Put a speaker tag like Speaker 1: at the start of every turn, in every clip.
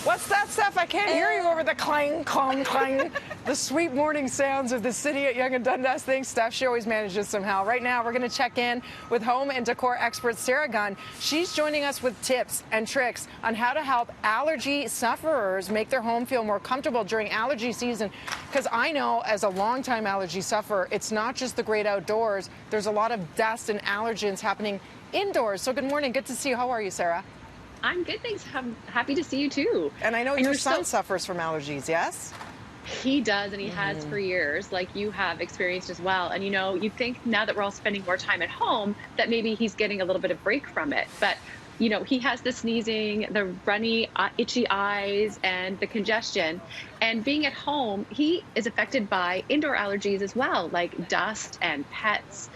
Speaker 1: What's that stuff? I can't hear you over the clang, clang, clang. The sweet morning sounds of the city at Yonge and Dundas. Thanks, Steph. She always manages somehow. Right now, we're going to check in with home and decor expert Sarah Gunn. She's joining us with tips and tricks on how to help allergy sufferers make their home feel more comfortable during allergy season. Because I know, as a longtime allergy sufferer, it's not just the great outdoors. There's a lot of dust and allergens happening indoors. So good morning. Good to see you. How are you, Sarah?
Speaker 2: I'm good, thanks. I'm happy to see you too.
Speaker 1: And I know your son suffers from allergies, yes?
Speaker 2: He does, and he has for years, like you have experienced as well. And you know, you think now that we're all spending more time at home that maybe he's getting a little bit of break from it. But you know, he has the sneezing, the runny, itchy eyes, and the congestion. And being at home, he is affected by indoor allergies as well, like dust and pets,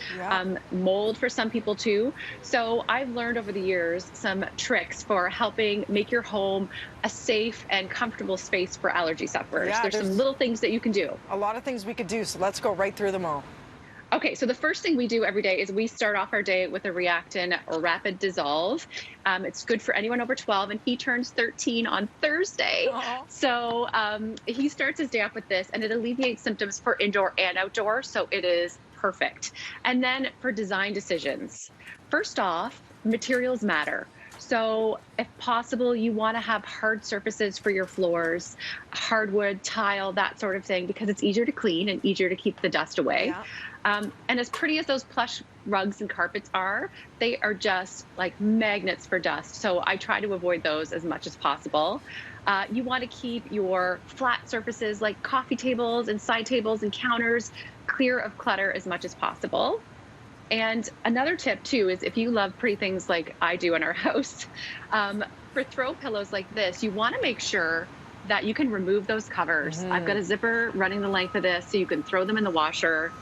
Speaker 2: mold for some people too. So I've learned over the years some tricks for helping make your home a safe and comfortable space for allergy sufferers.
Speaker 1: Yeah,
Speaker 2: there's some little things that you can do.
Speaker 1: A lot of things we could do, so let's go right through them all.
Speaker 2: Okay, so the first thing we do every day is we start off our day with a Reactin Rapid Dissolve. It's good for anyone over 12, and he turns 13 on Thursday. So he starts his day off with this, and it alleviates symptoms for indoor and outdoor, so it is perfect. And then for design decisions, first off, materials matter. So if possible, you want to have hard surfaces for your floors, hardwood, tile, that sort of thing, because it's easier to clean and easier to keep the dust away.
Speaker 1: Yeah.
Speaker 2: And as pretty as those plush rugs and carpets are, they are just like magnets for dust. So I try to avoid those as much as possible. You want to keep your flat surfaces like coffee tables and side tables and counters clear of clutter as much as possible. And another tip too is if you love pretty things like I do in our house, for throw pillows like this, you want to make sure that you can remove those covers. I've got a zipper running the length of this so you can throw them in the washer.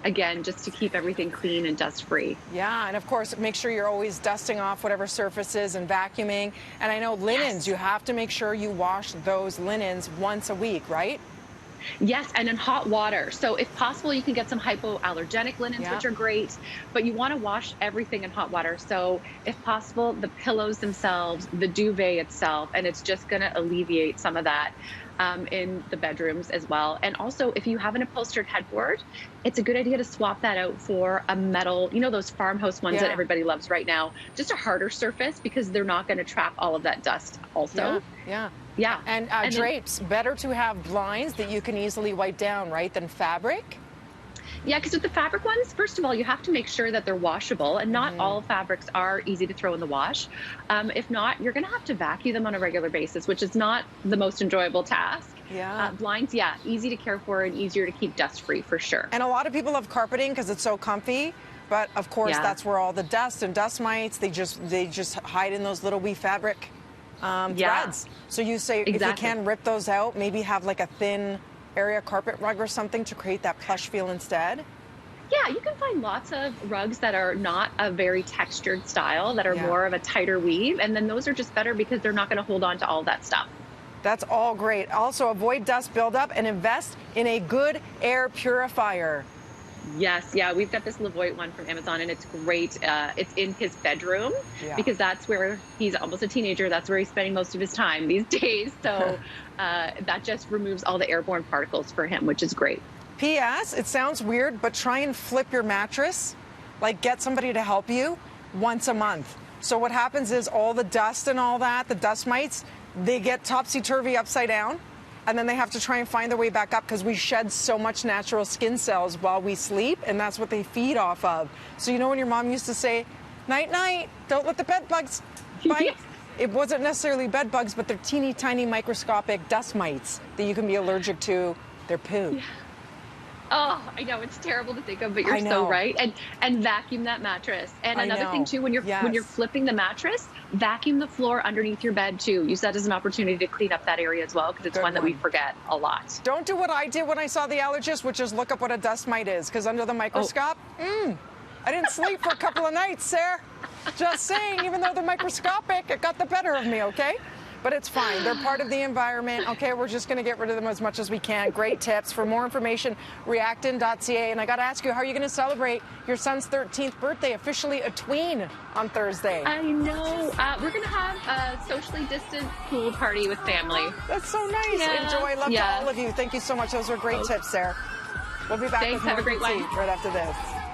Speaker 2: Again, just to keep everything clean and dust free.
Speaker 1: Yeah, and of course, make sure you're always dusting off whatever surfaces and vacuuming. And I know linens, you have to make sure you wash those linens once a week, right?
Speaker 2: Yes, and in hot water. So if possible, you can get some hypoallergenic linens, which are great, but you want to wash everything in hot water. So if possible, the pillows themselves, the duvet itself, and it's just going to alleviate some of that in the bedrooms as well. And also, if you have an upholstered headboard, it's a good idea to swap that out for a metal, you know, those farmhouse ones that everybody loves right now, just a harder surface because they're not going to trap all of that dust also. Yeah.
Speaker 1: And drapes, better to have blinds that you can easily wipe down, right, than fabric?
Speaker 2: Yeah, because with the fabric ones, first of all, you have to make sure that they're washable, and not all fabrics are easy to throw in the wash. If not, you're going to have to vacuum them on a regular basis, which is not the most enjoyable task. Blinds, easy to care for and easier to keep dust-free for sure.
Speaker 1: And a lot of people love carpeting because it's so comfy, but of course that's where all the dust and dust mites, they just hide in those little wee fabric threads. So you say if you can rip those out, maybe have like a thin area carpet rug or something to create that plush feel instead?
Speaker 2: Yeah, you can find lots of rugs that are not a very textured style, that are more of a tighter weave, and then those are just better because they're not going to hold on to all that stuff.
Speaker 1: That's all great. Also, avoid dust buildup and invest in a good air purifier.
Speaker 2: Yes, we've got this Levoit one from Amazon, and it's great. It's in his bedroom because that's where he's almost a teenager. That's where he's spending most of his time these days. So that just removes all the airborne particles for him, which is great.
Speaker 1: P.S. It sounds weird, but try and flip your mattress. Like, get somebody to help you once a month. So what happens is all the dust and all that, the dust mites, they get topsy-turvy upside down. And then they have to try and find their way back up because we shed so much natural skin cells while we sleep, and that's what they feed off of. So you know when your mom used to say, night, night, don't let the bed bugs bite? It wasn't necessarily bed bugs, but they're teeny tiny microscopic dust mites that you can be allergic to their poo.
Speaker 2: Oh, I know, it's terrible to think of, but you're so right. And vacuum that mattress. And another thing too, when you're flipping the mattress, vacuum the floor underneath your bed too. Use that as an opportunity to clean up that area as well, because it's one that we forget a lot.
Speaker 1: Don't do what I did when I saw the allergist, which is look up what a dust mite is, because under the microscope, I didn't sleep for a couple of nights, Sarah. Just saying, even though they're microscopic, it got the better of me, okay? but it's fine. They're part of the environment. Okay, we're just going to get rid of them as much as we can. Great tips. For more information, reactin.ca. And I got to ask you, how are you going to celebrate your son's 13th birthday, officially a tween, on Thursday?
Speaker 2: I know. We're going to have a socially distant pool party with family.
Speaker 1: That's so nice.
Speaker 2: Yeah.
Speaker 1: Enjoy. Love to all of you. Thank you so much. Those were great tips, Sarah. We'll be back
Speaker 2: Thanks.
Speaker 1: with more
Speaker 2: Have a great one.
Speaker 1: right after this.